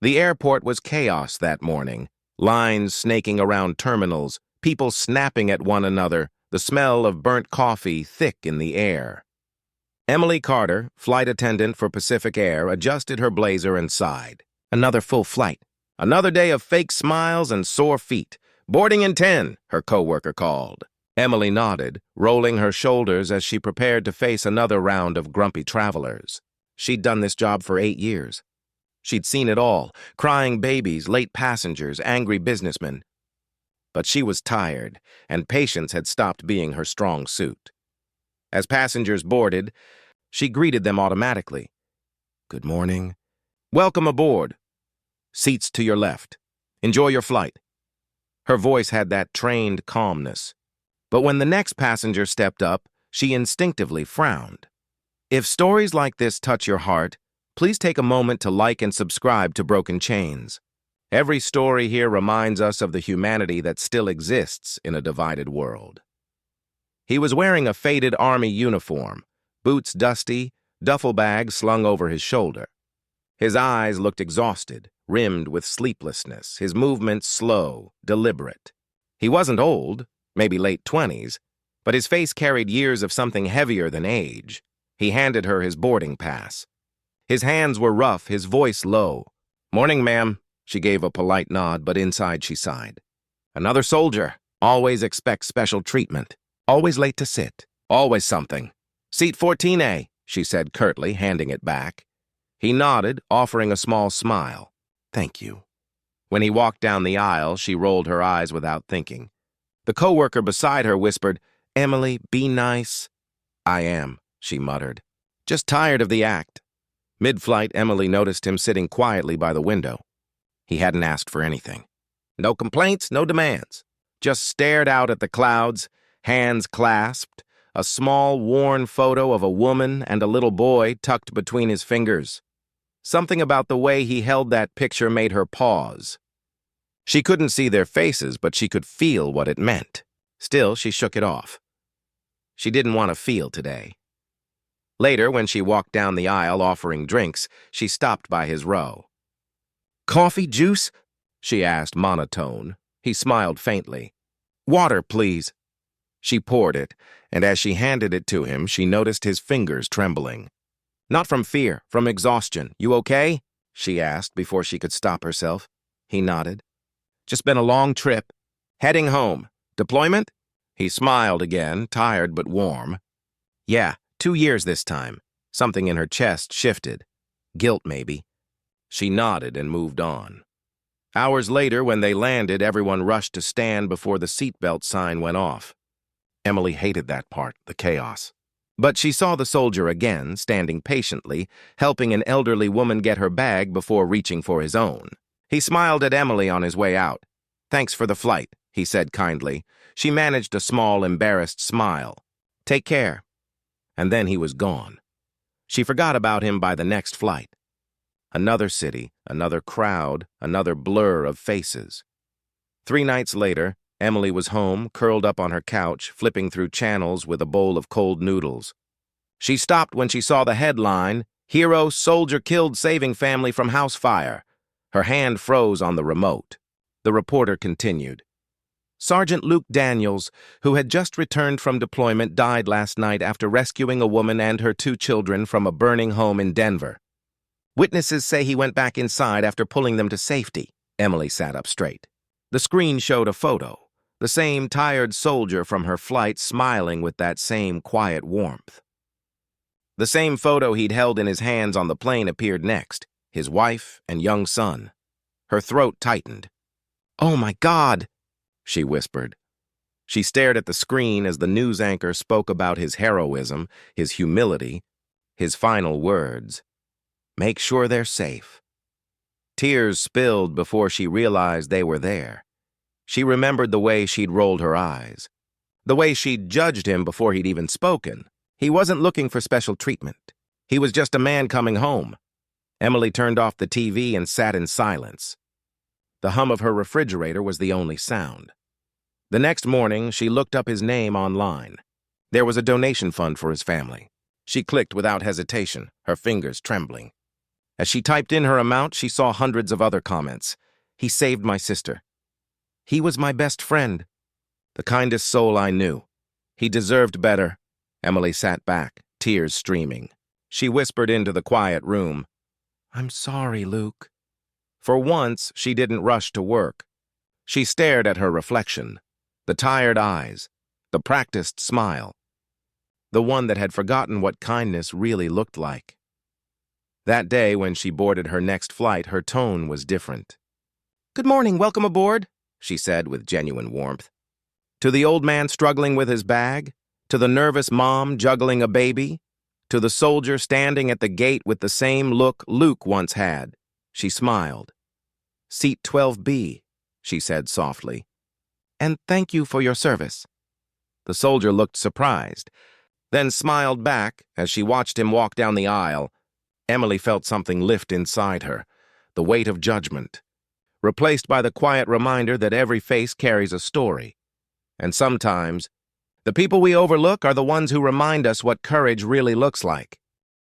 The airport was chaos that morning. Lines snaking around terminals, people snapping at one another, the smell of burnt coffee thick in the air. Emily Carter, flight attendant for Pacific Air, adjusted her blazer and sighed. Another full flight. Another day of fake smiles and sore feet. Boarding in 10, her coworker called. Emily nodded, rolling her shoulders as she prepared to face another round of grumpy travelers. She'd done this job for 8 years. She'd seen it all, crying babies, late passengers, angry businessmen. But she was tired, and patience had stopped being her strong suit. As passengers boarded, she greeted them automatically. "Good morning. Welcome aboard. Seats to your left. Enjoy your flight." Her voice had that trained calmness. But when the next passenger stepped up, she instinctively frowned. If stories like this touch your heart, please take a moment to like and subscribe to Broken Chains. Every story here reminds us of the humanity that still exists in a divided world. He was wearing a faded army uniform, boots dusty, duffel bag slung over his shoulder. His eyes looked exhausted, rimmed with sleeplessness, his movements slow, deliberate. He wasn't old, maybe late 20s, but his face carried years of something heavier than age. He handed her his boarding pass. His hands were rough, his voice low. "Morning, ma'am." She gave a polite nod, but inside she sighed. "Another soldier. Always expects special treatment. Always late to sit. Always something. Seat 14A, she said curtly, handing it back. He nodded, offering a small smile. "Thank you." When he walked down the aisle, she rolled her eyes without thinking. The coworker beside her whispered, "Emily, be nice." "I am," she muttered. "Just tired of the act." Mid-flight, Emily noticed him sitting quietly by the window. He hadn't asked for anything. No complaints, no demands. Just stared out at the clouds, hands clasped, a small, worn photo of a woman and a little boy tucked between his fingers. Something about the way he held that picture made her pause. She couldn't see their faces, but she could feel what it meant. Still, she shook it off. She didn't want to feel today. Later, when she walked down the aisle offering drinks, she stopped by his row. "Coffee, juice?" she asked, monotone. He smiled faintly. "Water, please." She poured it, and as she handed it to him, she noticed his fingers trembling. "Not from fear, from exhaustion. You okay?" she asked before she could stop herself. He nodded. "Just been a long trip. Heading home. Deployment?" He smiled again, tired but warm. "Yeah, 2 years this time." Something in her chest shifted. Guilt, maybe. She nodded and moved on. Hours later, when they landed, everyone rushed to stand before the seatbelt sign went off. Emily hated that part, the chaos. But she saw the soldier again, standing patiently, helping an elderly woman get her bag before reaching for his own. He smiled at Emily on his way out. "Thanks for the flight," he said kindly. She managed a small, embarrassed smile. "Take care." And then he was gone. She forgot about him by the next flight. Another city, another crowd, another blur of faces. 3 nights later, Emily was home, curled up on her couch, flipping through channels with a bowl of cold noodles. She stopped when she saw the headline, "Hero Soldier Killed Saving Family from House Fire." Her hand froze on the remote. The reporter continued. "Sergeant Luke Daniels, who had just returned from deployment, died last night after rescuing a woman and her 2 children from a burning home in Denver. Witnesses say he went back inside after pulling them to safety." Emily sat up straight. The screen showed a photo, the same tired soldier from her flight smiling with that same quiet warmth. The same photo he'd held in his hands on the plane appeared next, his wife and young son. Her throat tightened. "Oh my God," she whispered. She stared at the screen as the news anchor spoke about his heroism, his humility, his final words. "Make sure they're safe." Tears spilled before she realized they were there. She remembered the way she'd rolled her eyes, the way she'd judged him before he'd even spoken. He wasn't looking for special treatment. He was just a man coming home. Emily turned off the TV and sat in silence. The hum of her refrigerator was the only sound. The next morning, she looked up his name online. There was a donation fund for his family. She clicked without hesitation, her fingers trembling. As she typed in her amount, she saw hundreds of other comments. He saved my sister. He was my best friend. The kindest soul I knew. He deserved better. Emily sat back, tears streaming. She whispered into the quiet room, "I'm sorry, Luke." For once, she didn't rush to work. She stared at her reflection, the tired eyes, the practiced smile, the one that had forgotten what kindness really looked like. That day, when she boarded her next flight, her tone was different. "Good morning, welcome aboard," she said with genuine warmth. To the old man struggling with his bag, to the nervous mom juggling a baby, to the soldier standing at the gate with the same look Luke once had, she smiled. "Seat 12B, she said softly. "And thank you for your service." The soldier looked surprised, then smiled back as she watched him walk down the aisle. Emily felt something lift inside her, the weight of judgment, replaced by the quiet reminder that every face carries a story. And sometimes, the people we overlook are the ones who remind us what courage really looks like.